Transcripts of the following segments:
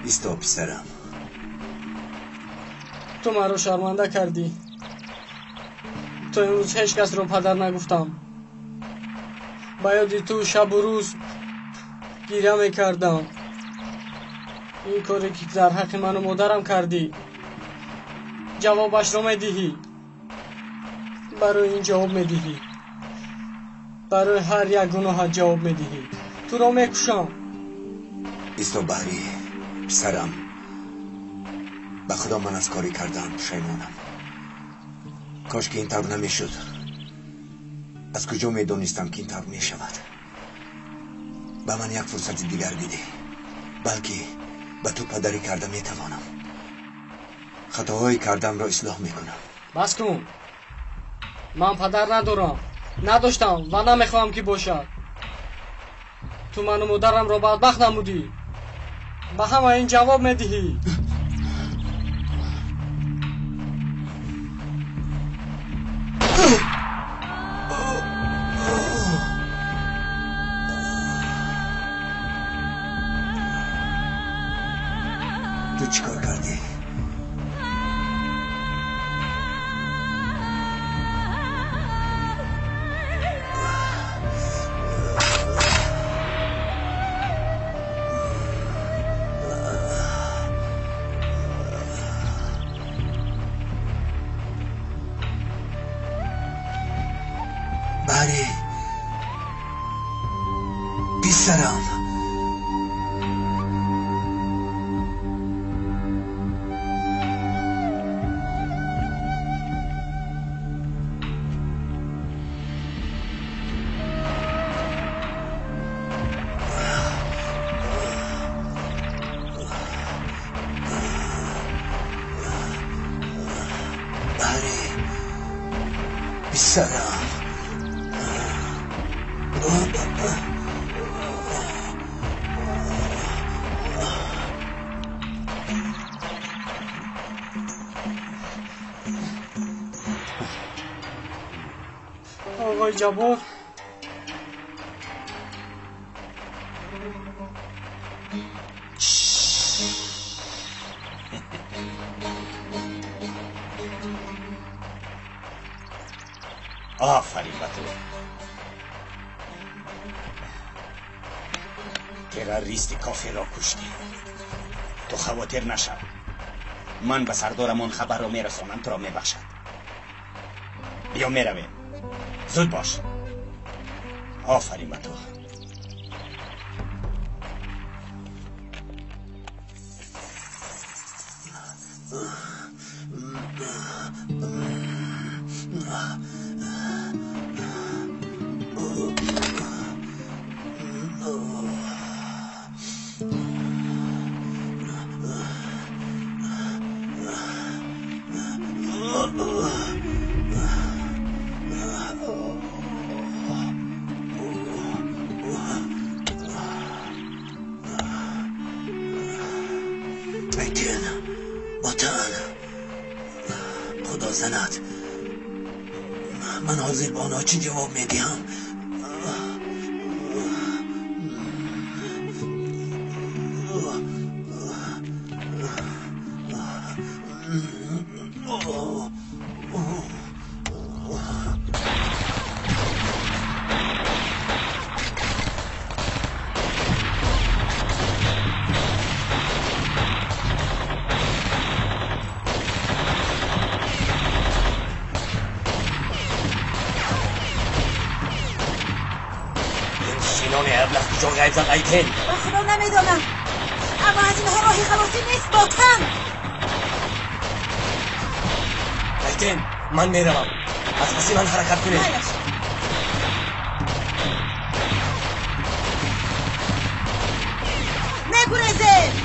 ایستا پسرم. تو مرا شرمنده کردی. تو امروز هیچ کس رو پدر نگفتم. با یادی تو شب و روز گریه میکردم. این کاری که در حق من و مادرم کردی جوابش رو میدهی. برای این جواب میدهی. برای هر یک گناه جواب میدهی. تو را میکشم. ایستا بحری پسرم. به خدا من از کاری کردم پشیمانم. کاش که این طور نمیشد. از کجا میدونستم که این طور میشود؟ به من یک فرصت دیگر بده، بلکه به تو پدری کرده میتوانم. خطاهای کردم را اصلاح میکنم. بس کن. من پدر ندارم، نداشتم و نمیخوام که باشد. تو من و مادرم را بدبخت نمودی. به همه این جواب میدهی. تو چیکار کردی؟ بله پسرم. پسرم. آقای جبار، آفرین به تو. تروریست کافر را کشتی. تو خواطر نشو. من به سردارمان خبر را میرسانم، تو را میبخشد. بیا میرویم. زود باش. آفرین به تو. خدا زند. من حاضر با آنها چی جواب میدهم؟ جای زد ایتن. با خدا نمیدانم، اما از اینها راهی خلاصی نیست. باطن ایتن، من میروم. از پس من حرکت کنید. نگریزید.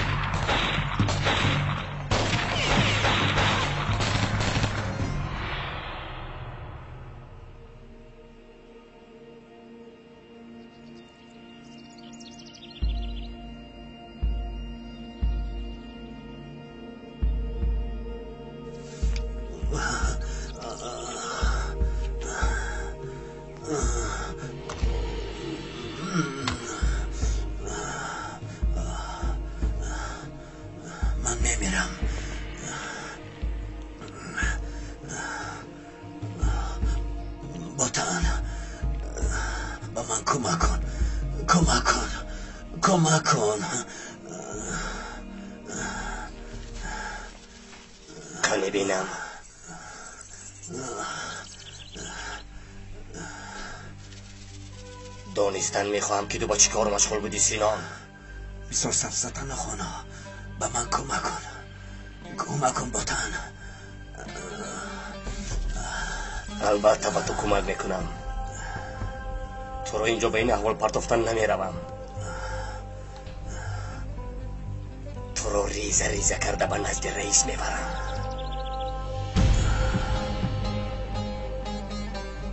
کمک کن. کنی بینم. دانستن میخواهم که تو با چی کار مشغول بودی سینان. بسیار سفزتن نخوانا. به من کمک کن. کمک کن بطن. البته با تو کمک میکنم. تو رو اینجا به این احوال پرتافتن نمیروم. تو رو ریزه ریزه کرده به نزد رئیس میبرم.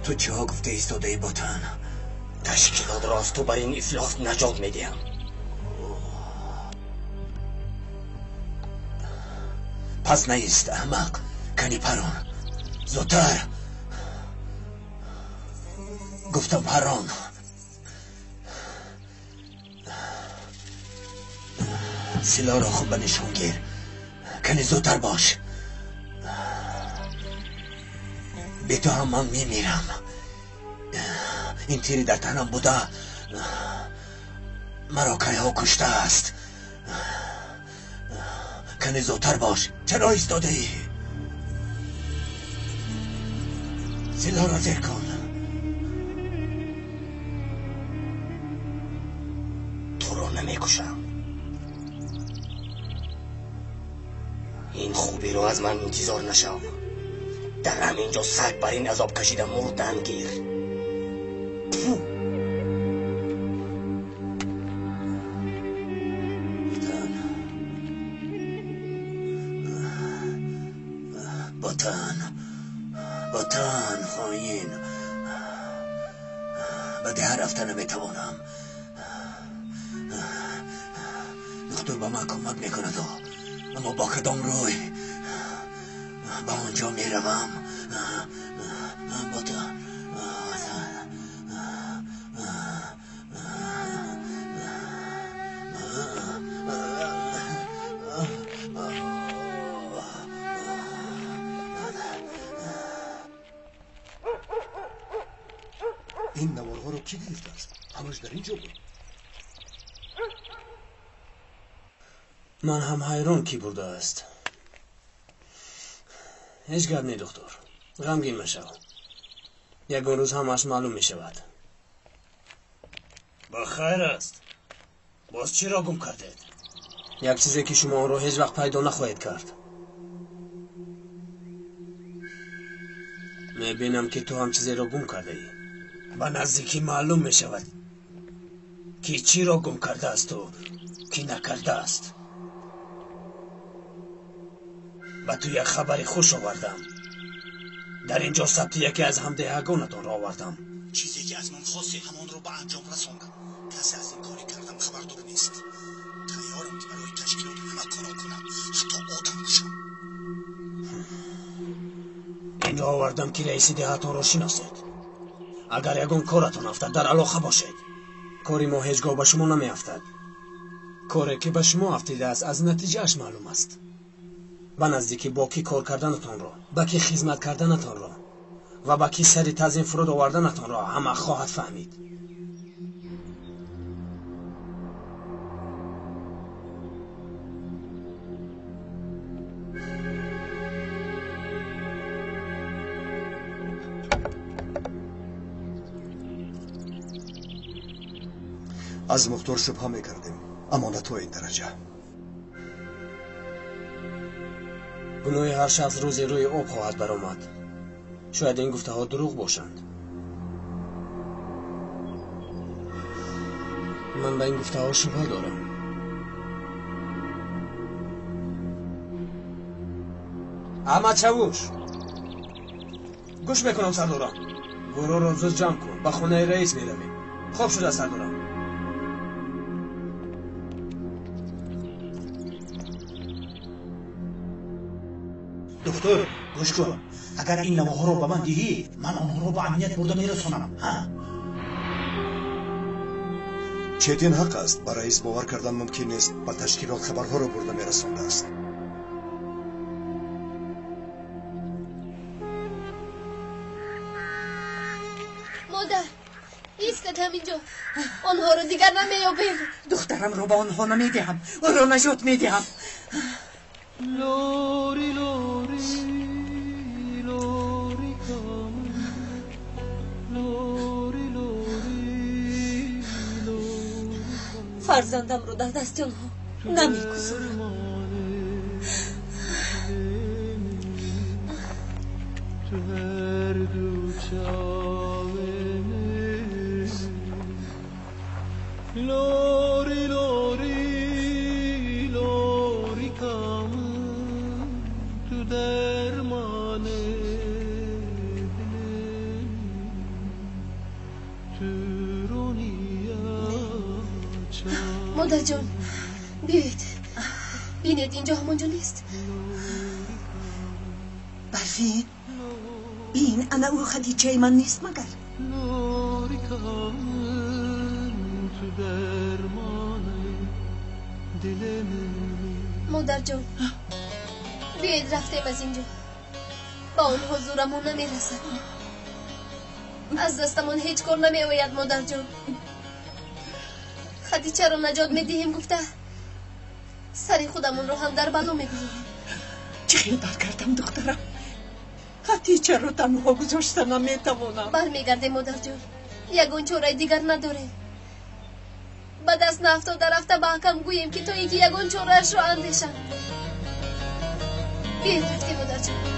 تو چه ها گفته ایستاده ای بطن؟ تشکیلات را از تو بر این افلاس نجات میدیم. پس نیست احمق. کنی پران. زودتر. گفتم پران. سلاح را خوب نشون گیر. کنی زودتر باش. به تو هم من میمیرم. این تیری در تنم بوده مرا که ها کشته است. کنی زودتر باش. چرا ایستاده ای؟ سلاح را زیر کن. تو رو نمیکشم. این خوبی رو از من انتظار نشو. در همینجا سگ بر این عذاب کشیده مردن گیر. بطن خاین. به ده رفتن نمیتوانم. دکتر با من کمک میکند اما با کدام روی به آنجا میروم. بطن این نوارها رو کی گرفته است؟ همش در اینجا بود. من هم حیران کی برده است. هیچ گرد نی دکتر. غمگین مشو. یکون روز همش معلوم می شود. با خیر است. باز چی را گم کردید؟ یک چیزی که شما آن رو هیچ وقت پیدا نخواهید کرد. می بینم که تو هم چیزی را گم کرده ای. با نزدیکی معلوم می شود که چی را گم کرده است و کی نکرده است. با تو یک خبری خوش آوردم. در اینجا ثبت یکی از همدهگانتان را آوردم. چیزی که از من خواستی همان رو به انجام رساندم. کسی از این کاری کردم خبردار نیست. تیارم که برای تشکیلات همه کارا کنم، حتی آدم باشم. این را آوردم که رئیس دهتان را شناسید. اگر یکون کارتان افتد در علاقه باشید. کاری ما هیچگاه به شما نمی افتد. کاری که به شما افتیده است از نتیجه اش معلوم است. به نزدیکی با کی کار کردنتان را، با کی خدمت کردنتان را و با کی سری تزیین فرود آوردنتان را همه خواهد فهمید. از مختار شبه میکردیم اما نه تو این درجه. گناه هر شخص روزی روی آب خواهد برآمد. شاید این گفته ها دروغ باشند. من به این گفته ها شبه دارم. احمد چاوش، گوش میکنم سردارم. گروه را زود جمع کن. به خانه رئیس میرویم. خوب شده سردارم. دکتر گوش کن. اگر این نواها رو به من دهی من آنها رو به امنیت برده میرسانم. چیتین حق است. با رئیس باور کردن ممکن نیست. با تشکیلات خبرها رو برده میرسانده است. مادر ایستد همینجا. آنها رو دیگر نمیابیم. دخترم رو به آنها نمیدهم او را نجات میدهم لوری لوری لوری کام لوری لوری لوری فرزندم رو در دست آنها نمیگذارم تو هر دو چاوه لوری لوری لوری کام تو درمان دل تو رونیا مادر جان بیایید بینید اینجا همانجا نیست برفین این انا او خدیجه من نیست مگر لوری کام تو درمان دل مادر جان بیایید رفتیم از اینجا با اون حضورمون نمیرسد از دستمون هیچ کار نمیآید مادر جان خدیجه رو نجات میدهیم گفته سری خودمون رو هم در بلا میگذاریم چه خیبت کردم دخترم خدیجه رو تنها گذاشته نمیتوانم برمیگرده مادر جان یگون چاره دیگر نداره به دست نافتاده رفته به حکم گوییم که تو یکی یگون چارهش رو اندیشن بیایید رفتیم مادر جان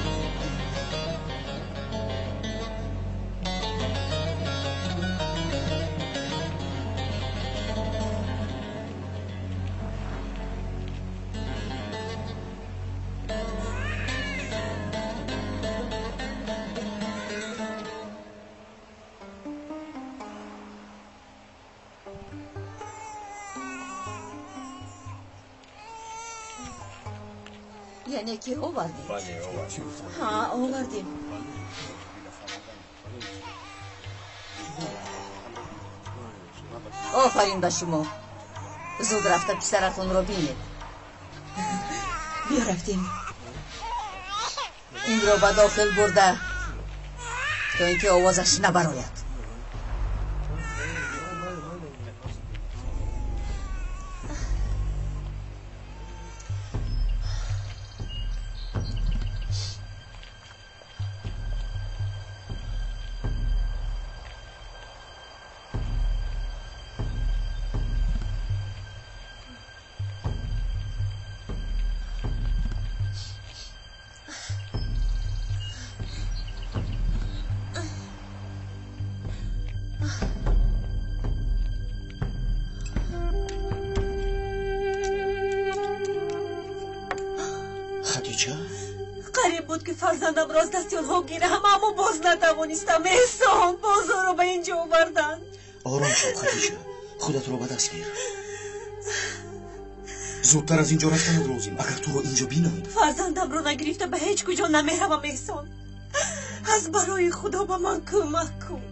یعنی که آوردیم بله آوردیم ها آوردیم آفرین به شما زود رفته پسرتون رو بینید بیا رفتیم این رو به داخل برده تا اینکه آوازش نبراید قریب بود که فرزندم را از دست آنها گیرم اما باز نتوانستم احسان باز رو به اینجا آوردن آرام شو خدیجه خودت رو به دست گیر زودتر از اینجا رفتن لازم اگر تو رو اینجا بینند فرزندم رو نگرفته به هیچ کجا نمیروم احسان از برای خدا به من کمک کن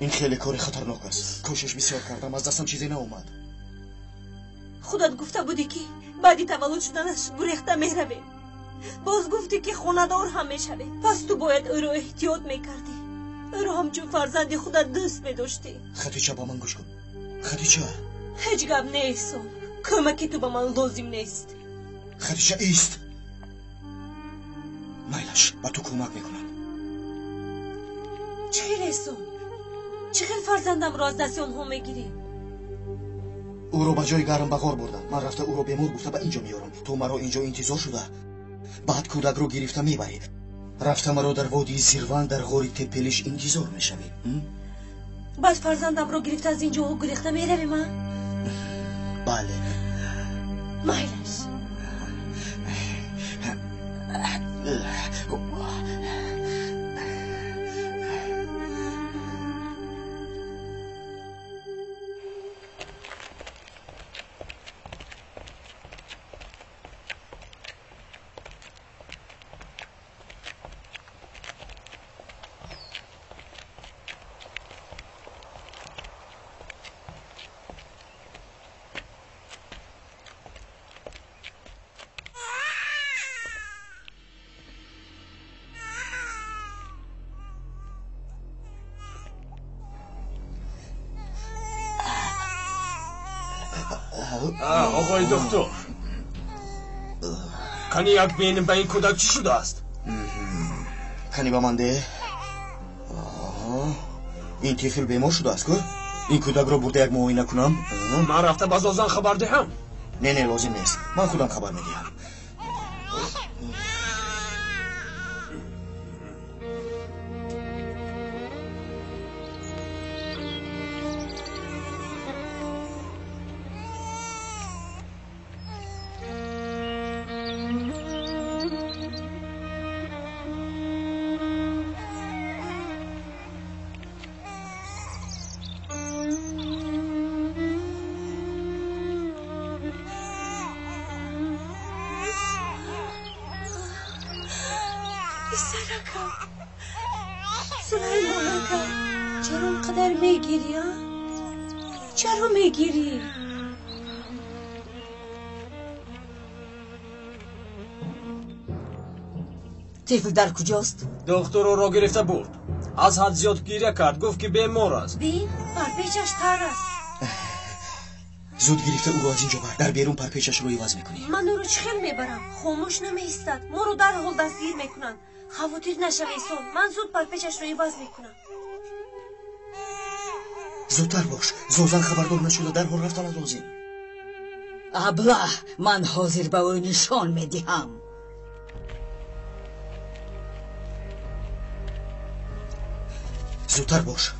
این خیلی کار خطرناک است کوشش بسیار کردم از دستم چیزی ناومد خودت گفته بودی که بعدی تولد شدنش گریخته میرویم باز گفتی که خوندار هم میشوه پس تو باید او رو احتیاط میکردی او رو همچون فرزند خودت دوست میداشتی خدیجه با من گوش کن خدیجه هیچ گپ نیست کمکی تو به من لازم نیست خدیجه ایست میلش با تو کمک میکنم چه نیستم چه خیلی فرزندم را از دست آنها میگیری او رو به جای گرم بغار بردم من رفته او رو بیمار گفته به اینجا میارم تو مرا اینجا انتظار شده بعد کودک رو گرفته میبری رفته مرا در وادی زیروان در غار تپلش انتظار میشوی بعد فرزندم رو گرفته از اینجا گریخته میروی من بله میلش آقای دکتر کنی یک بینیم به این کودک چی شده است؟ کنی با من ده این طفل بیمار شده است که این کودک رو برده یک معاینه کنم. من رفته با زوزان خبر دهم. نه لازم نیست، من خودم خبر میدیم. چرا اونقدر میگیری ها؟ چرا میگیری؟ طفل در کجاست؟ دکتر او را گرفته برد. از حد زیاد گریه کرد، گفت که بیمار است. بین پرپیچش تر است. زود گرفته او را از اینجا بر در بیرون پرپیچش رو عوض میکنی. من او رو چخیل میبرم، خاموش نمیستد، ما رو در حال دستگیر میکنن. خواطر نشوی سون، من زود پرپیچش رو عوض میکنم. زودتر باش، زوزن خبردار نشده در حال رفتن لازم. ابله من حاضر به او نشان میدهم. زودتر باش،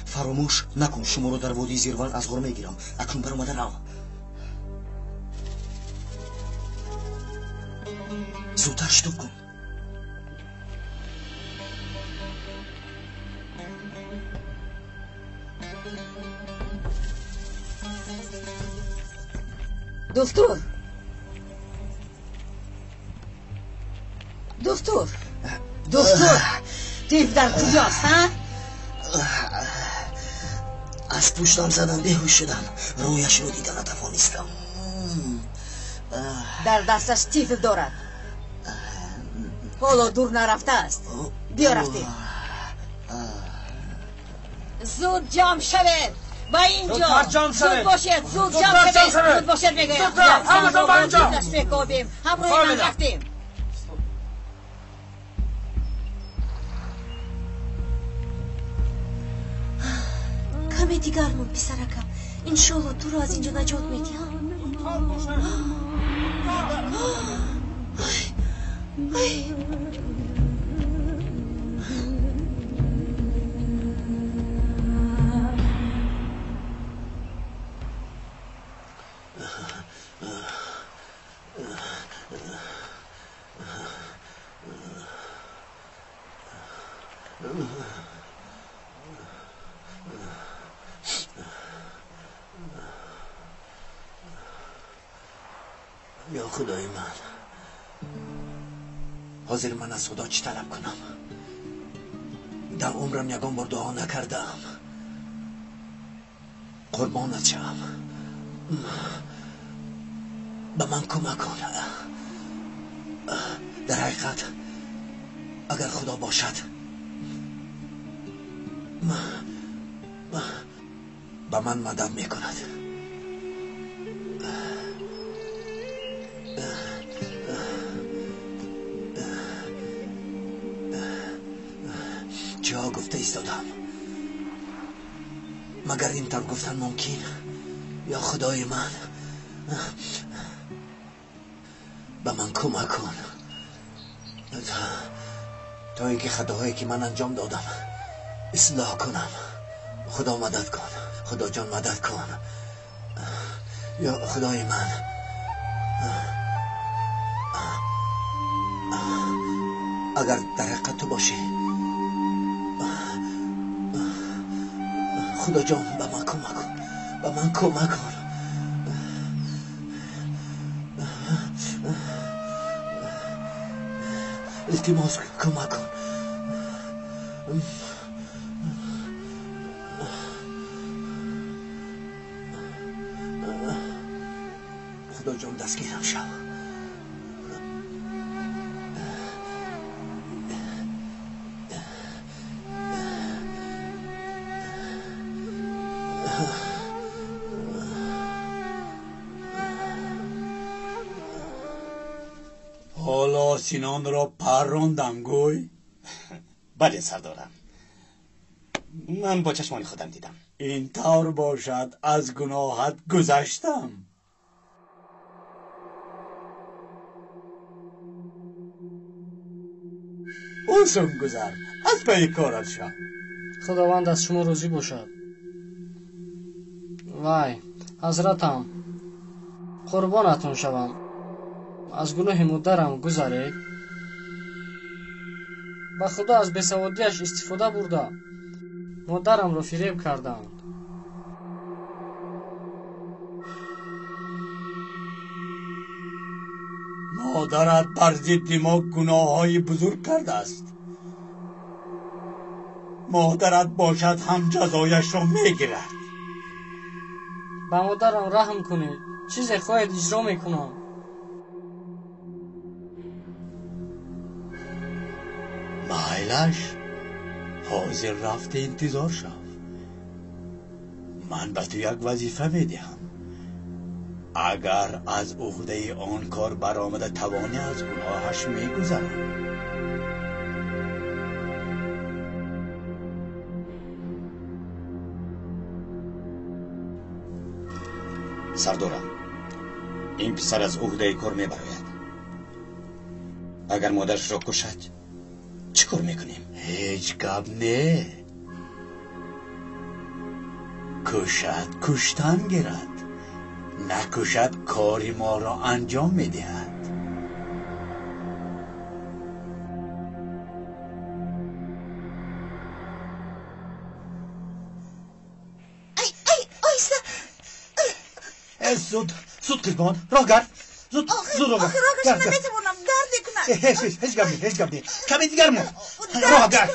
فراموش نکن شما رو در وادی زیروان از غار میگیرم. اکنون بر اومدنم. زودتر شتاب کن. دکتر طفل در کجاست ها؟ از پشتم زدن بیهوش شدم، رویش رو دیدن نتوانستم. در دستش طفل دارد، حالا دور نرفته است. بیا رفتیم. زود جمع شوید با اینجا. زود باشید، زود جمع شوید. زود باشید میگه همه با اینجا همراه من رفتیم. کمی دیگر من پسرکم، انشالله تو رو از اینجا نجات میدیم. یا خدای من، حاضر من از خدا چی طلب کنم؟ در عمرم یگان بار دعا نکردم. قربانت شم، به من کمک کن. در حقیقت اگر خدا باشد به من مدد میکند. جا گفته ایستادم، مگر این طور گفتن ممکن؟ یا خدای من به من کمک کن تا اینکه خطاهایی که من انجام دادم اصلاح کنم. خدا مدد کن، خدا جان مدد کن. یا خدای من، اگر در حقیقت تو باشی خدا جان به من کمک کن، به من کمک کن. التماس کمک کن. خدا جان دستگیرم شو. آسینان را پروندم گوی؟ بله سردارم، من با چشمان خودم دیدم. این طور باشد از گناهت گذشتم. اوسون گذر، از پی کارت شو. خداوند از شما راضی باشد. وای حضرتم، قربانتون شوم. از گناه مادرم گذرید. به خدا از بیسوادیش استفاده برده مادرم را فریب کردند. مادرت بر ضد ما گناه‌های بزرگ کرده است. مادرت باشد هم جزایش را میگیرد. به مادرم رحم کنید. چیزی خواهید اجرا میکنم. مایلش حاضر رفته انتظار شو. من به تو یک وظیفه میدهم. اگر از عهده آن کار برآمده توانی از گناهش میگذرم. سردارم، این پسر از عهده کار میبراید. اگر مادرش را کشد چی کار میکنیم؟ هیچ گپ نه. کشد کشتن گیرد، نکشد کاری ما را انجام میدهد. زود قربان راه گرد. زود راه آخه راهش نمیتونم درد کنم. هیچ گپ نه. کمی دیگر مون. راه گرد.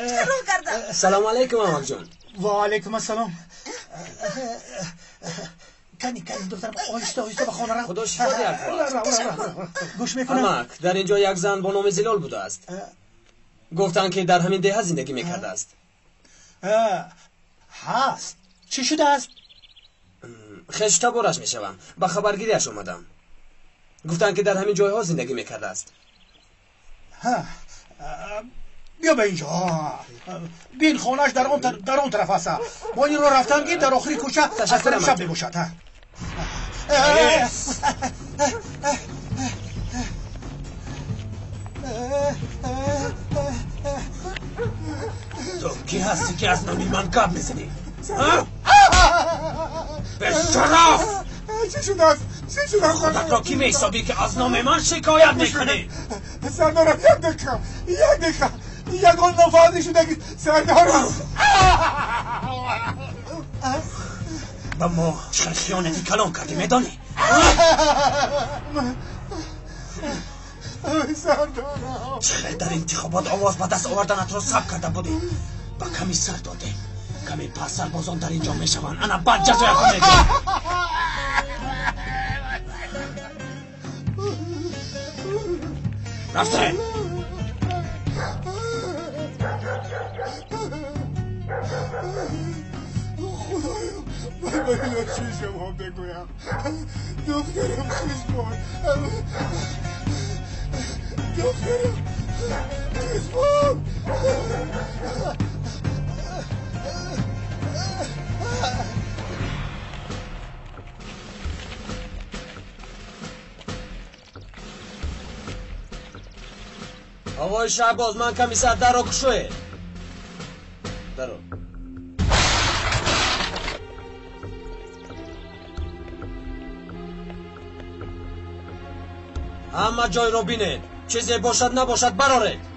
راه گردم. سلام علیکم احمد جان. و علیکم السلام. کنی دخترم آهسته به خانه رفت. خدا شفا دهد. گوش میکنم. احمد، در اینجا یک زن با نام زلال بوده است. گفتن که در همین ده زندگی میکرده است. هست. چی شده است؟ خشتا برش میشوم. با خبرگیریش اومدم. گفتن که در همین جایها زندگی میکرده است. بیا به اینجا. بین خانهش در اون طرف است. ما این رو رفتن که در آخری کوچه از شب میباشد. تو کی هستی که از نامی من گپ میزنی؟ به شرف! چی شده است؟ خودت را کی میحسابی که از نام من شکایت میکنی؟ سردارم یک دقیقه یگان نفاذی شده که سردارم با ما چقدر خیانتی کلام کردی میدانی؟ سردارم چقدر در انتخابات آواز به دست آوردنت را ثبت کرده بودی. با کمی سر داده کمی پس سربازان در اینجا میشوند. انا بعد جزایت را میگم. رفته من باید چی شما بگویم دخترم چیزمان آقای شهباز، من کمی سر در رو کشوه در رو. همه جای رو بینید. چیزی باشد نباشد برارید.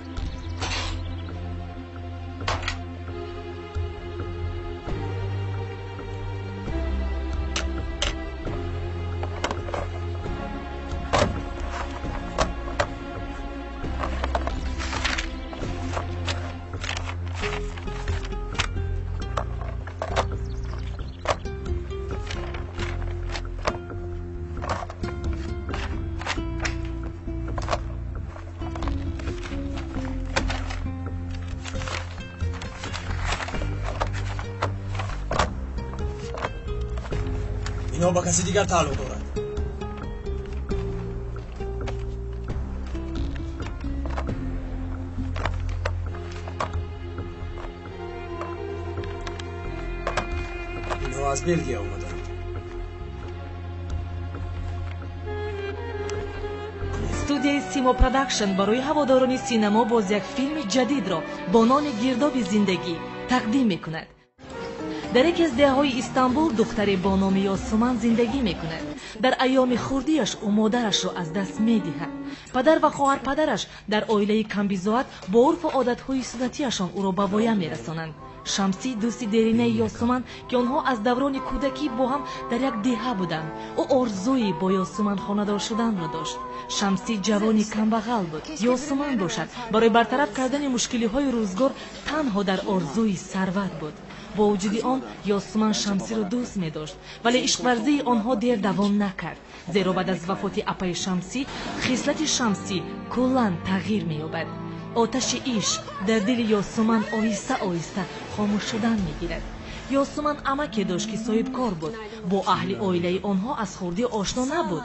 اینا با کسی دیگر تعلق دارد. از بلژیم اومدم. студияи Simo Production барои ҳаводорони синемо боз як филми ҷадидро бо номи Гирдоби зиндагӣ тақдим мекунад. дар яке аз деҳаҳои Истанбул духтаре бо номи Ёсуман зиндагӣ мекунад. дар айёми хурдиаш ӯ модарашро аз даст медиҳад. падар ва хоҳарпадараш дар оилаи камбизоат бо урфу одатҳои суннатиашон ӯро ба воя мерасонанд. шамсӣ дӯсти деринаи Ёсуман ки онҳо аз даврони кӯдакӣ бо ҳам дар як деҳа буданд. ӯ орзуи бо Ёсуман хонадор шуданро дошт. шамсӣ ҷавони камбағал буд. Ёсуман бошад барои бартараф кардани мушкилиҳои рӯзгор танҳо дар орзуи сарват буд. бо вуҷуди он Ёсуман Шамсиро дӯст медошт, вале ишқварзии онҳо дер давом накард. зеро баъд аз вафоти апаи Шамсӣ хислати Шамсӣ куллан тағйир меёбад. оташи ишқ дар дили Ёсуман оҳиста оҳиста хомӯш шудан мегирад. Ёсуман амаке дошт ки соҳибкор буд. бо аҳли оилаи онҳо аз хурдӣ ошно набуд.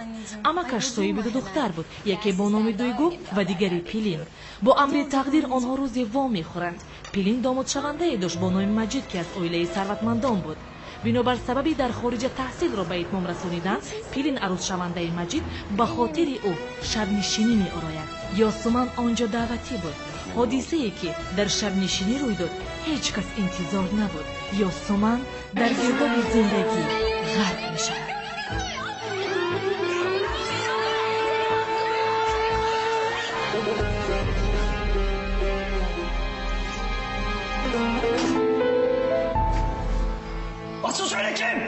амакаш соҳиби ду духтар буд, яке бо номи Дуйгу ва дигаре Пилин. бо амри тақдир онҳо рӯзе вом мехӯранд. Пилин домодшавандае дошт бо номи Маҷид ки аз оилаи сарватмандон буд. бинобар сабаби дар хориҷа таҳсилро ба итмом расонидан, Пилин арӯзшавандаи Маҷид ба хотири ӯ шабнишинӣ меорояд. Ёсуман онҷо даъватӣ буд. ҳодисае ки дар шабнишинӣ рӯй дод ҳеҷ кас интизор набуд. Ёсуман дар гирдоби зиндагӣ ғарқ мешавад. Asıl söyle kim?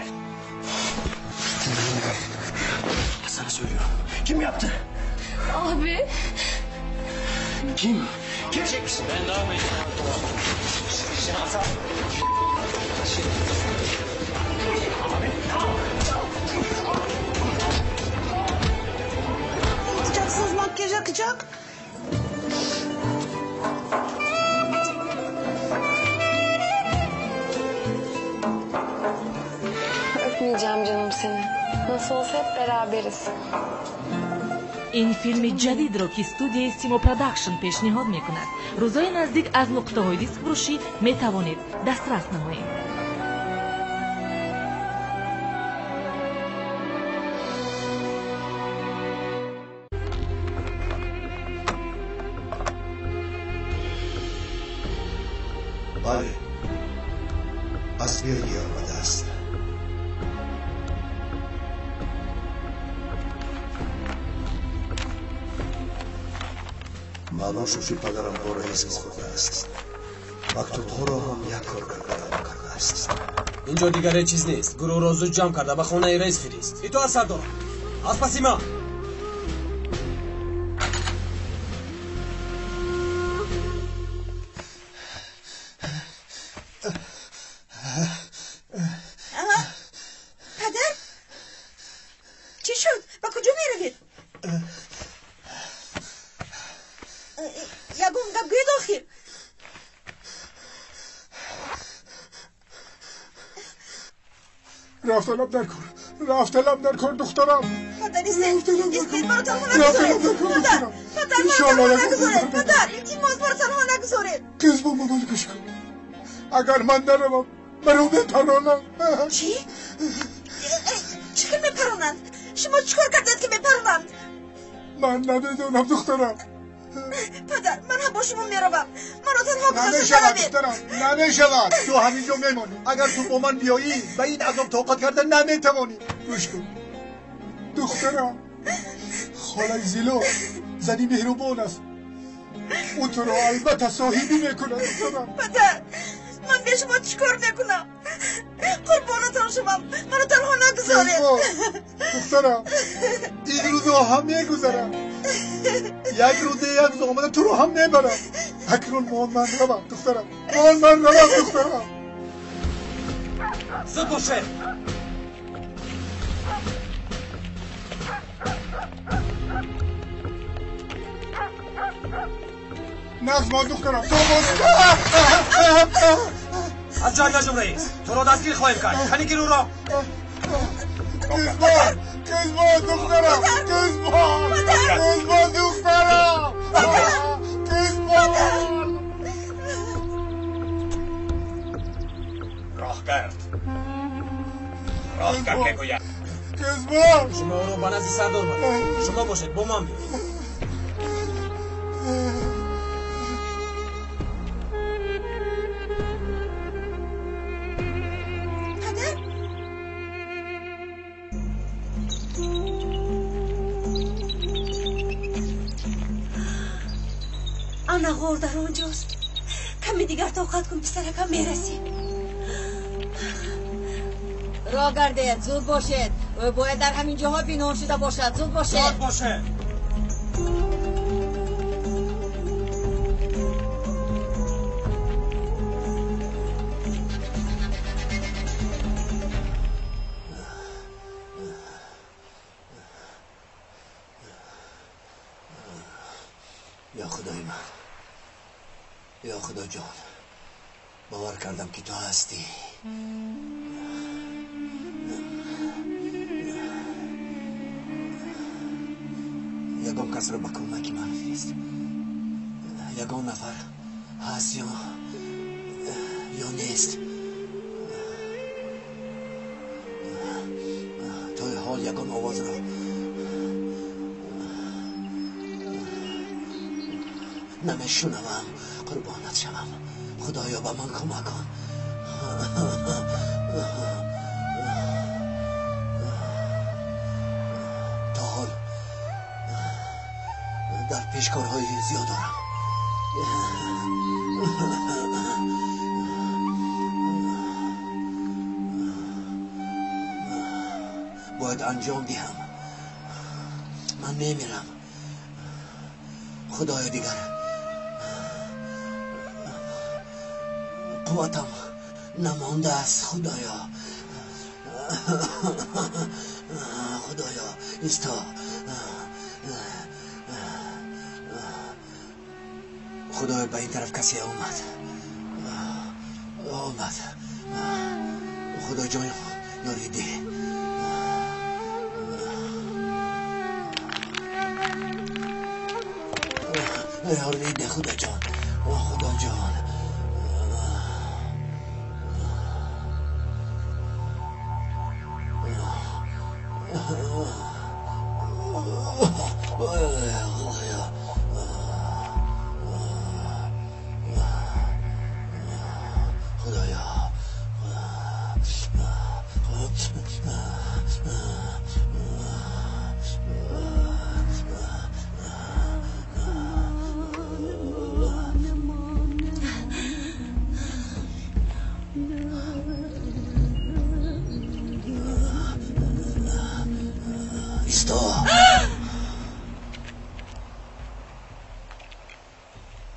Sana söylüyorum. Kim yaptı? Abi. Kim? Kim çekmiş? Ben daha Yapacaksınız, makyaj akacak. Öpmeyeceğim canım seni. Nasıl olsa hep beraberiz. ин филми ҷадидро ки студияи Simo Production пешниҳод мекунад, рӯзои наздик аз нуқтаҳои дистфурӯшӣ метавонед дастрас намоед. бале, аз Белгия омадааст. маълум шуд ки падарам бо раис охӯрдааст. мактубҳоро ҳам як кор гаргардон кардааст. инҷо дигаре чиз нест. гурӯҳро зуд ҷамъ карда ба хонаи раис фирист. итоат сардор. аз паси ман. پدر؟ چی شد؟ با کجا میروید؟ یگون گپ گوید آخر. رفت لب در کن. رفت لب در کن دخترم. پدر استید مرا تنها نگذارید. پدر مرا تنها نگذارید. پدر التماس مرا تنها نگذارید. کس با مامان کش کن. اگر من نروم مرا بپرانند. چی؟ چی که میپرانند؟ شما چیکار کردید که میپرانند؟ من نمیدونم دخترم. پدر من هم با شما میروم. مرا تنها گذاشته نمیشود نروید. دخترم. نمیشود. تو همینجا میمانی. اگر تو با من بیایی به این عذاب طاقت کردن نمیتوانی. گوش کن دخترم. خالای زیلو زنی مهربان است. او تو را البته صاحبی میکنه دخترم. پدر من به شما چیکار نکنم؟ قربانتان شوم. منو تنها نگذارید. دخترم این روزها هم میگذرم. یک روز یک زامنه تو رو هم میبرم. اکنون مان من روم دخترم. مان من روم دخترم. زود باشه. نقض ما دخترم. تو از جای نجم رئیس. تو رو دستگیر خواهیم کرد. کنی گیر او را. کزمان دخترم. کزمان دخترم. کزمان. راه گرد. راه کرد بگوید. کزبان شما رو به نزد سردار برید. شما باشید با من بیایید. انا غور در اونجاست. کمی دیگر طاقت کن پسرکم میرسیم. راه گردید، زود باشید. باید در همین جاها بینان شده باشد. زود باشید. زود باشید. یا خدای من، یا خدا جان، باور کردم که تو هستی. یگان کس رو به کمک من فرست. یگان نفر هست یا نیست. توی حال یگان آواز رو نمیشنوم. قربانت شوم. خدایا به من کمک کن. تا حال در پیشکارهای زیاد دارم. باید انجام دهم. من میمیرم. خدایا دیگر قوتم نمانده است. خدایا خدایا استا. خدایا به این طرف کسی آمد. خدا جایم یاریده. یاریده خدا جان. خدا جان.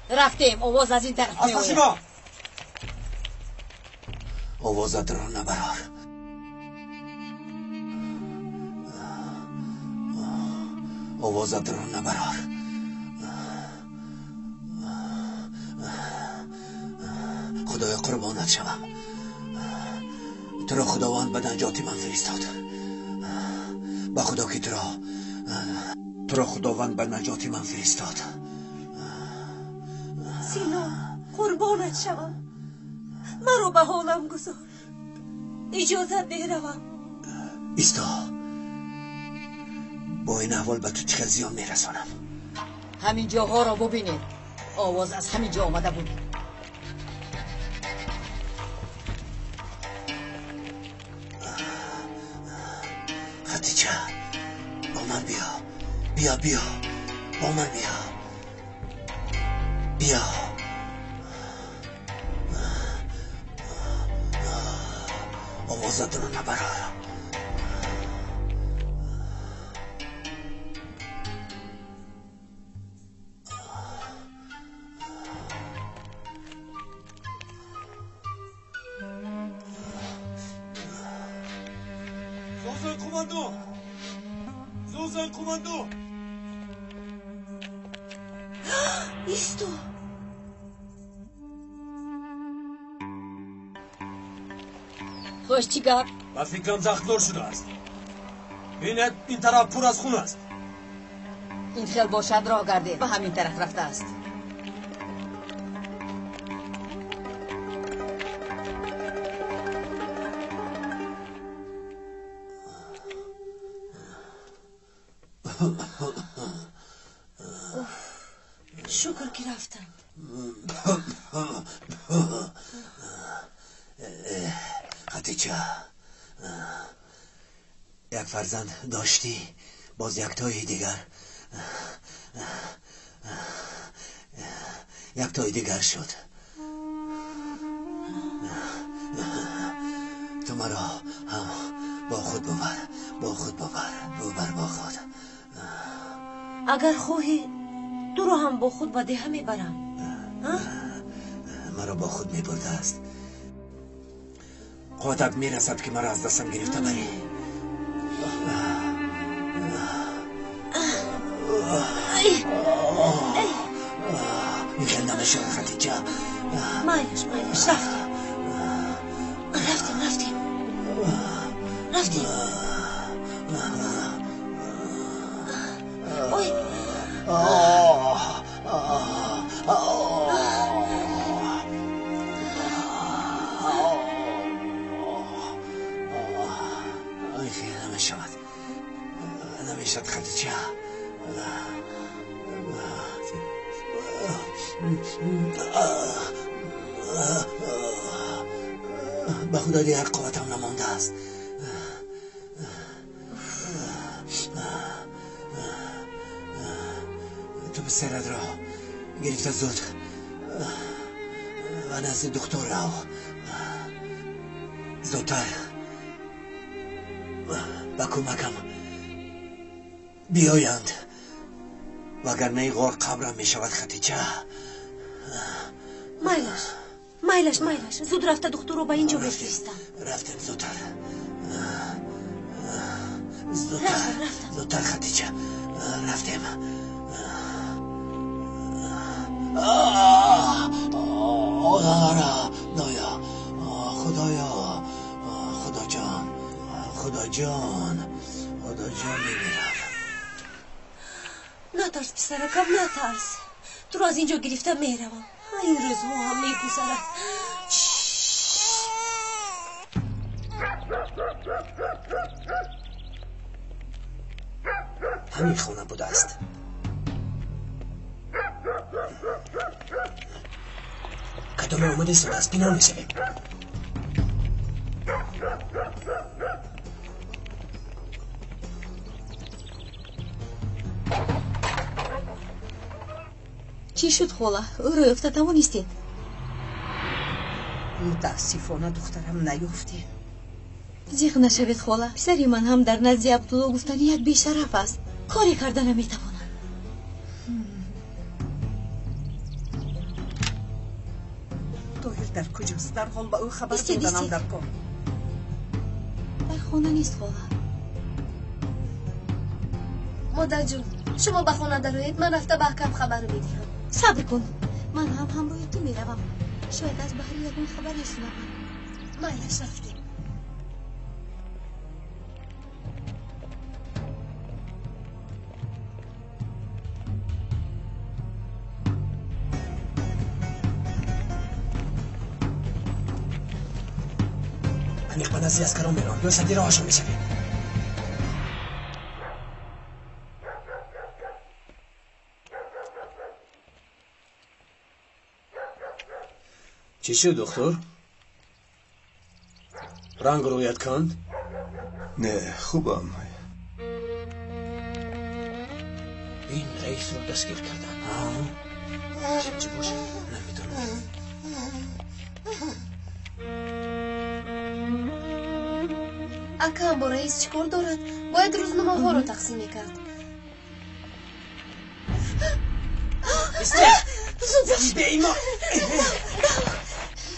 رفتیم. آواز از این طرف می آید. آوازت را نبرار. آوازت را نبرار. خدایا قربانت شوم. تو را خداوند به نجات من فرستاد. به خدا که تو را خداوند به نجات من فرستاد. سینا قربانت شوم. من رو به حالم گذار. اجازت ده روم. ایستا. با این احوال به تو چقدر زیان میرسانم. همین جاها را ببینید. آواز از همین جا آمده بود. خدیجه با من بیا با من بیا. آوازت رو نبرار. زوزن کماندو. ایستو. خوش چیکار؟ و فکرم زخمدار شده است. ببینید این طرف پر از خون است. این خیل باشد راه گرده و همین طرف رفته است. شکر که رفتن. خدیجه یک فرزند داشتی باز یک تای دیگر شد. تو مرا هم با خود ببر با خود. اگر خواهی تو رو هم با خود و ده میبرم. مرا با خود میبرده است. قوتت میرسد که مرا از دستم گرفته بری. میگن نمیشون خدیجه. مایلش رفتیم. اوی نمیشد خدیجه. به خدا دیگر قوتم نمانده است. تو به سرت را گرفته زود و نزد دکتر رو زودتر به کمکم بیایند وگرنه غار قبرم می شود خدیجه. مایلش زود رفته دکتر رو به اینجا بفرستم. رفتم زودتر خدیجه رفتم. خدا جان میمیرم. نترس پسرکم نترس. تو رو از اینجا گرفته میروم. این روزها هم میگذرد. همین خونه بوده است. کدام آمده سود از پینا میشویم. چی شد خولا؟ او رو یافته توانستید؟ متاسفانه دخترم نیافتی. زیغ نشوید خولا. پسری من هم در نزد عبدالله گفتن یک بیشرف است. کاری کرده نمیتوانم. طاهر در کجاست؟ در حال با او خبر دادنم در کن. در خانه نیست خولا. مادر جون شما به خانه درآیید، من رفته به حکم خبر رو میدهم. صبر کن، من هم همراه تو میروم. شاید از بحر یگون خبر نشنوم. مایلش رفتیم. عمیق من از اسکران میرم. یا سدی راهشون میشویم. چی شد دکتر؟ رنگ رویت کند؟ نه خوبم. این رئیس رو دستگیر کردن. چی باشه؟ نمیدونم. اکم با رئیس چیکار دارد؟ باید روزنامه ها رو تقسیم کرد. زود به ایمان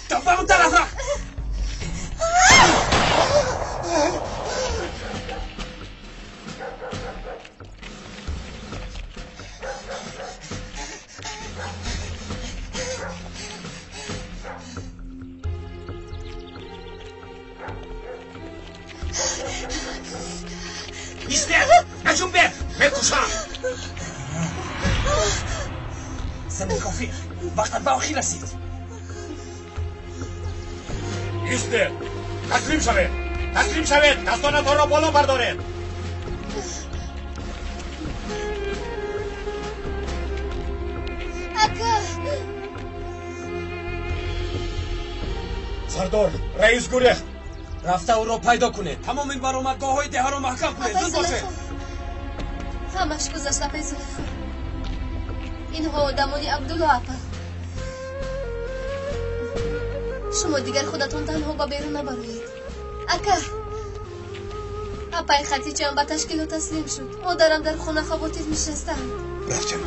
تا به اون طرف را. ایسته نجوم بر بکشم. زمین کافی وقت به آخی رسید. ایسته تسلیم شوید. دستانتان را بالا بردارید. اکا سردار رئیس گریخت رفته او را پیدا کنه. تمام این برآمدگاه های ده را محکم کنه. زود باشه. همش گذشته آقای زلیخا. اینها آدمانی عبدالله اپا. شما دیگر خودتون تنها با بیرون نبروید. اکا اپای خطیچه هم به تشکیل تسلیم شد. مادرم در خونه خواتیر میشستند. رفت جناب.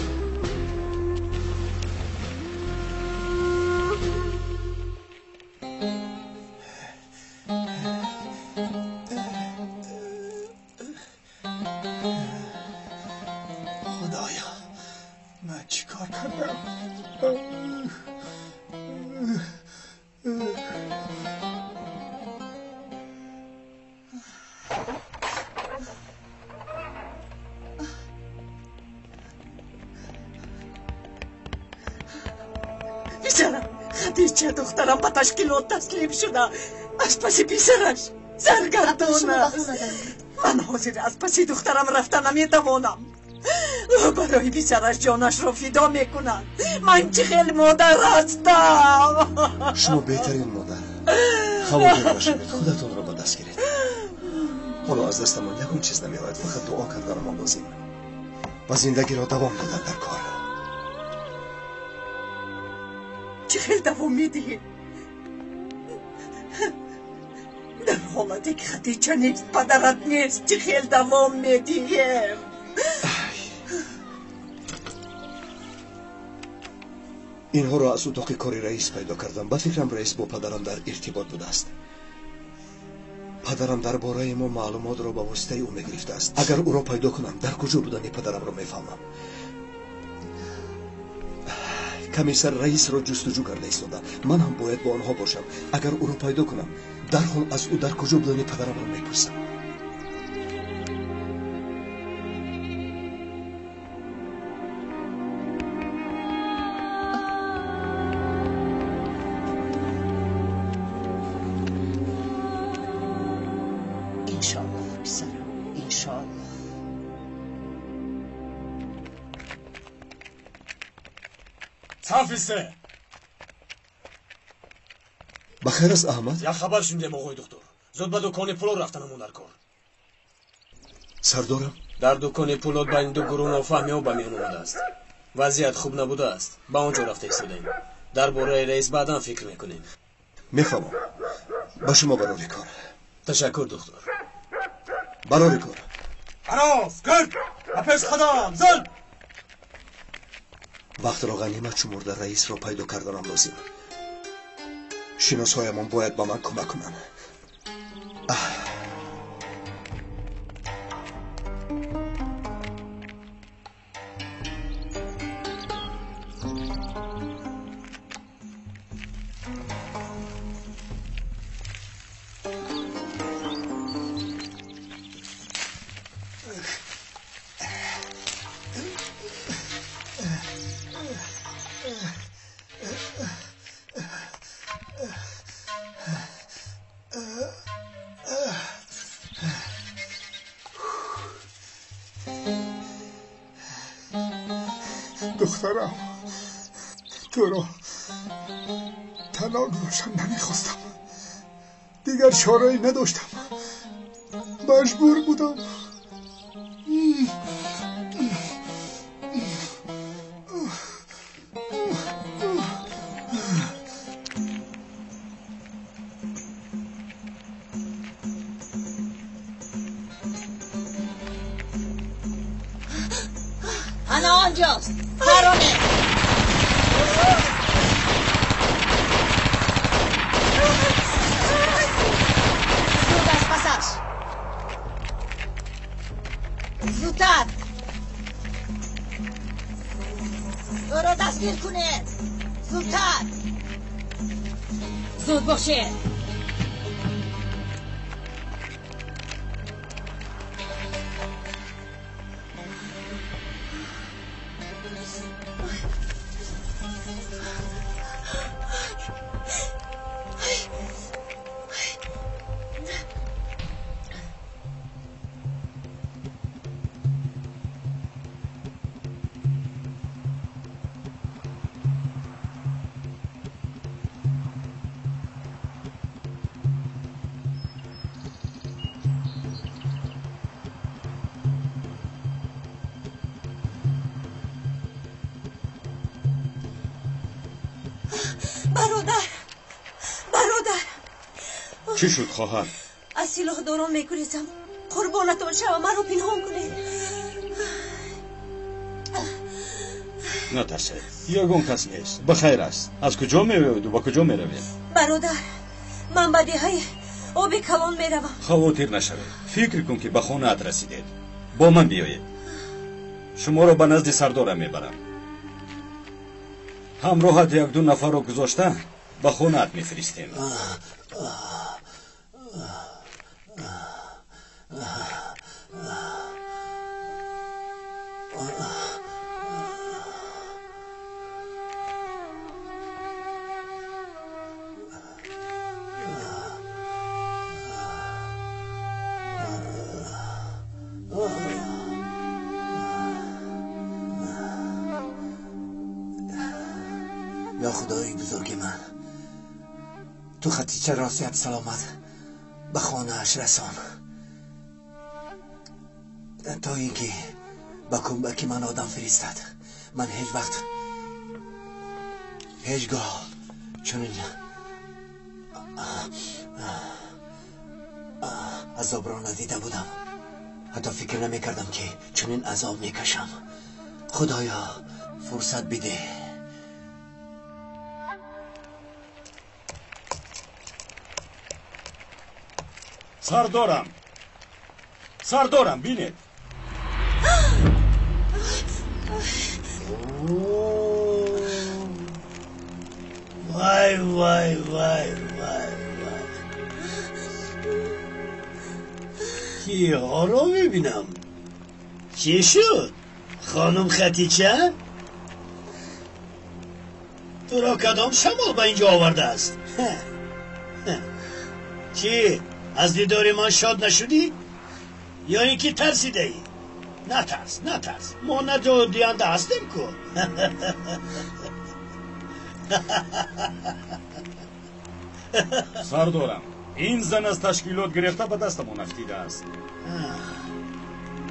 خدایا من چیکار کردم؟ بیچاره خدیجه دخترم به تشکیلات تسلیم شده. از پس بیسرش سرگردانه. من حاضر از پس دخترم رفتن نمیتوانم. او برای بیسرش جانش را فدا میکند. من چه خیلی مادر هستم. شما بهترین مادر. خواهد باشید خودتون را با دست گیرید. حالا از دستمان یکون چیز نمیآید، فقط دعا کردن ما لازم و زندگی را دوام دادن در کار. چه خیلی دوام میدهی؟ در حالتی که خدیجه نیست پدرت نیست چه خیلی دوام میدهیم؟ اینها را از اتاق کاری رئیس پیدا کردم. به فکرم رئیس با پدرم در ارتباط بوده است. پدرم درباره ما معلومات را با واسطه او میگرفته است. اگر او را پیدا کنم در کجا بودن پدرم را میفهمم. کمیسر رئیس را جستجو کرده ایستاده. من هم باید با آنها باشم. اگر او را پیدا کنم درحال از او در کجا بودن پدرم را میپرسم. انشالله پسرم انشالله. صافیسته بخیر است احمد؟ یک خبر شنیدم آقای دکتر. زود به دکان پولاد رفتنمون در کار. سردارم در دکان پولاد با این دو گروه نافهمی و به میان آمده است. وضعیت خوب نبوده است. به آنجا رفته ایستادیم. درباره رئیس بعدا فکر میکنیم. میفهمم. با شما برای کار. تشکر دکتر. برای کار. عراف گرد اپس خدام زد. وقت را غنیمت شمرده رئیس را پیدا کردنم لازم. شناسهایمان باید با من کمک کنند. دخترم تو را تنها گذاشتم نمیخواستم. دیگر چاره‌ای نداشتم. مجبور بودم. انا آنجاست. پرونه زود از پسش. زودتر او را دستگیر کنید. زودتر زود باشید. چی شد خواهر؟ از سلاح داران میگریزم. قربانتان شوم، مرا پنهان کنید. نترسه، یگان کس نیست. بخیر است. از کجا میروید و با کجا میروید؟ برادر، من به دهه آب کلان میروم. خواطر نشوید. فکر کن که به خانه‌ات رسیدید. با من بیایید. شما را به نزد سردارم میبرم. همراهت یک دو نفر را گذاشته به خانه‌ات میفرستیم. یا خدای بزرگ من، تو خطیچه را صحت سلامت به خانه اش رسان تا اینکه به کنبکی من آدم فرستد. من هیچ وقت هیچگاه چنین عذاب را ندیده بودم. حتی فکر نمی کردم که چنین عذاب میکشم. خدایا فرصت بده. سردارم بینید. وای وای وای وای کی حالا میبینم. چی شد خانم خطیچه؟ تو را کدام شمال به اینجا آورده است؟ چی؟ از دیدار من شاد نشدی؟ یا اینکه ترسیده ای؟ نترس ما نجات دهنده هستیم که. سردارم، این زن از تشکیلات گرفته به دستمون افتیده است.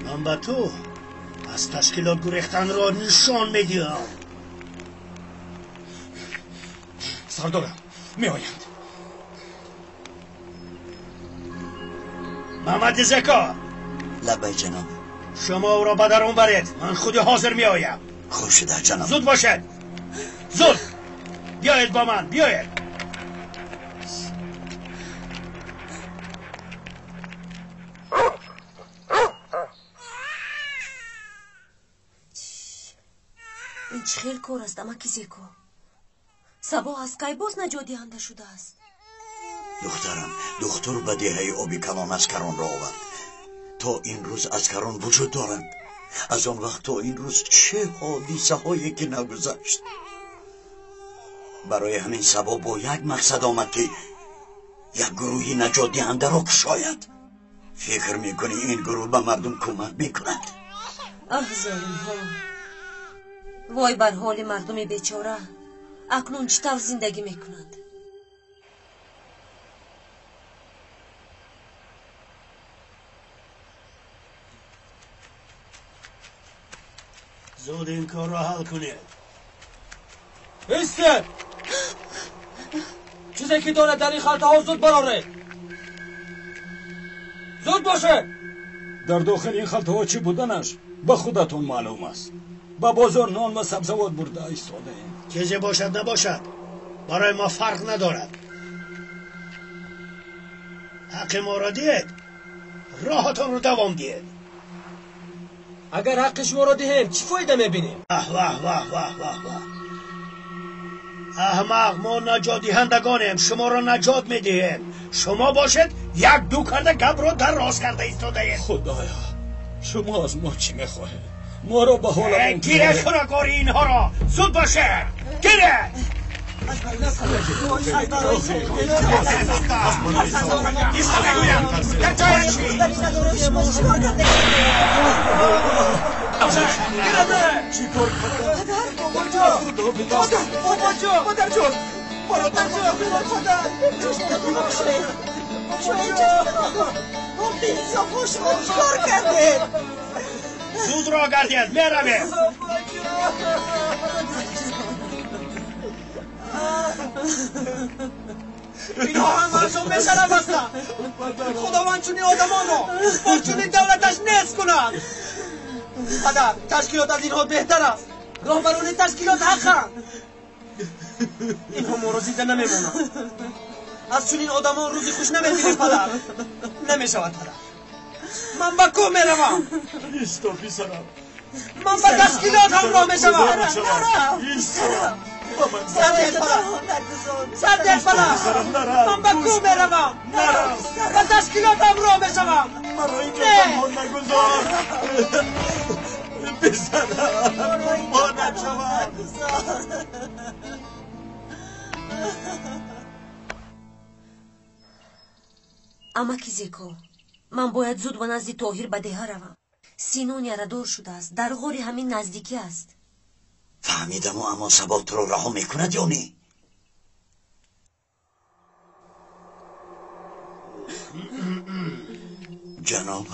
من به تو از تشکیلات گریختن را نشان میدیم. سردارم میآیند. محمد زکا. لبای جناب. شما او را به درون برید، من خود حاضر می آیم. خوب شده جناب. زود باشد، زود بیایید با من، بیایید. این چه خیل کار است اما زکا؟ سبا از کی باز نجات دهنده شده است؟ دخترم، دکتر به دهه آبی کلان از کران را آورد. تا این روز از کران وجود دارند. از آن وقت تا این روز چه حادثه هایی که نگذشت. برای همین سبا با یک مقصد آمد که یک گروهی نجات دهنده را کشاید. فکر میکنی این گروه به مردم کمک میکند؟ ظالم ها، وای بر حال مردم بیچاره. اکنون چطور زندگی میکنند؟ زود این کار را حل کنید. ایسته! چیزی که داره در این خلطه ها زود براره. زود باشه. در داخل این خلطه ها چی بودنش به خودتون معلوم است. به بازار نان و سبزوات برده ایستاده ایم. چیزی باشد نباشد برای ما فرق ندارد. حق ما را دید، راهتان رو دوام دید. اگر حق شما را دهیم چی فایده میبینیم؟ واه واه واه واه واه واه. احمق، ما نجات دهندگانیم، شما را نجات میدهیم. شما باشد یک دو کرده گب را در راست کرده ایستاده اید. خدایا شما از ما چی میخواهید؟ ما را به حالمون گیره کنه کاری اینها را. زود باشه گیره. زود را گردید میرویم. اینا همشون به شرف هستن. خداوند چونی آدمانو با چونی دولتش نصف کنن. پدر تشکیلات از اینها بهتر است. راهبران تشکیلات حقن. اینها مروزیده نمیمونن. از چونین آدمان روزی خوش نمیبینیم پدر. نمیشود پدر. من با کو میروم؟ ایستا پسرم. من با تشکیلات همراه میشوم. ایستا. سردیت پدر. من با کو میروم؟ با تشکیلات همراه میشوم. مرا اینجا تنها نگذار. پسرم ما نشوم. амаки зеко ман бояд зуд ба назди тоҳир ба деҳа равам. синон ярадор шудааст. дар ғори ҳамин наздикӣ аст. фаҳмидаму аммо сабоб туро раҳо мекунад ё не? ҷаноб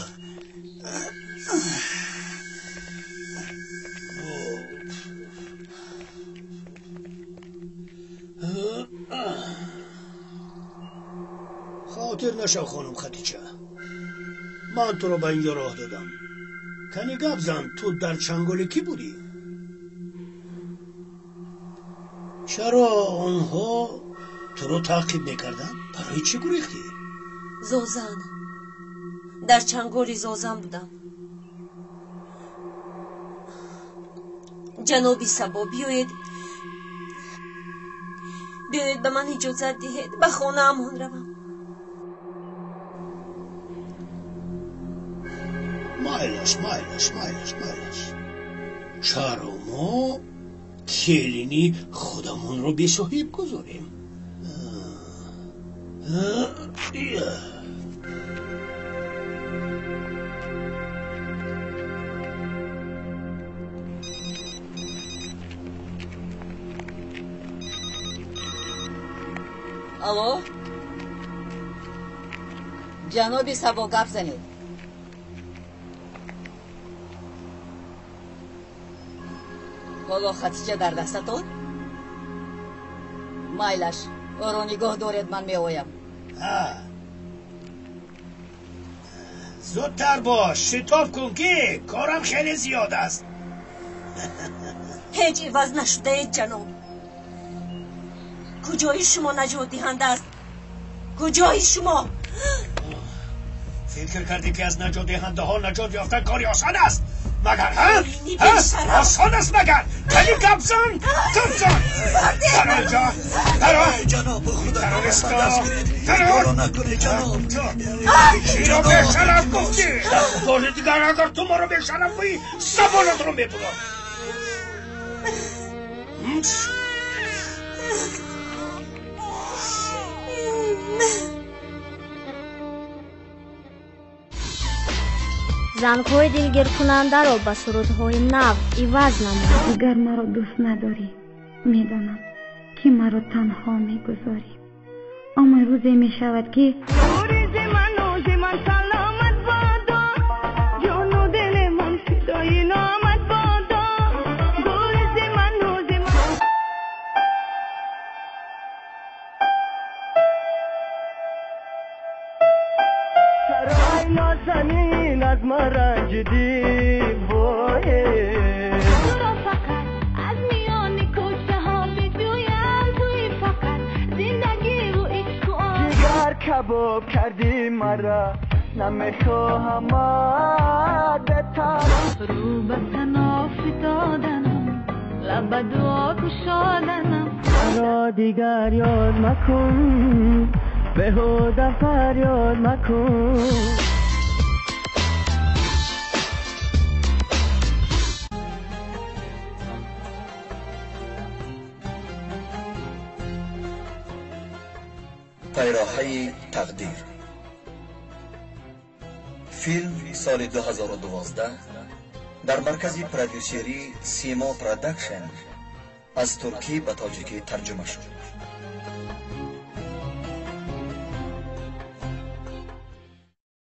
خاطر نشو خانم خدیجه. من تو رو به اینجا راه دادم. کنی گپ زن تو در چنگل کی بودی؟ چرا آنها تو رو تعقیب میکردن؟ برای چی گریختی؟ зозан дар чанголи зозан будам. ҷаноби сабо биёед ба ман иҷозат диҳед ба хонаамон равам. مایلش چرا ما کلینی خودمون رو بی صاحب گذاریم؟ الو جنابی سبا گپ زنید. حالا خدیجه در دستتون؟ مایلش او رو نگاه دارید من میآیم. زودتر باش شتاب کن که کارم خیلی زیاد است. هیچ عوض نشده جناب. کجای شما نجات دهنده است؟ کجای شما؟ فکر کردی که از نجات دهنده ها نجات یافتن کاری آسان است؟ مگر ها؟ آسان است مگر؟ کلی گپ زن؟ در آنجا در جناب خدا کارو نکنه جناب. چی رو به شرف گفتی؟ بار دیگر اگر تو ما رو به شرف بایی سبانت رو میبرم. زنهای دلگیر کننده را به سرودهای نو عوض نمود. اگر مرا دوست نداری میدانم که مرا تنها میگذاری، اما روزی میشود که گریز من سلامت بادا، جان و دل من فدای نامت بادا. گریز من سرای نازنین از ما رنجیدی بایه، تو را فقط از میان کوچه ها بدویم، توی فقط زندگی رو عشق و آن جگر کباب کردی مرا، نمیخواهم عادتم رو به تنافی دادنم، لب دعا کشادنم. مرا دیگر یاد مکن، بهوده فریاد مکن. پیراهه تقدیر فیلم سال 2012 در مرکز پرودیوسری سیما پروداکشن از ترکی به تاجیکی ترجمه شد.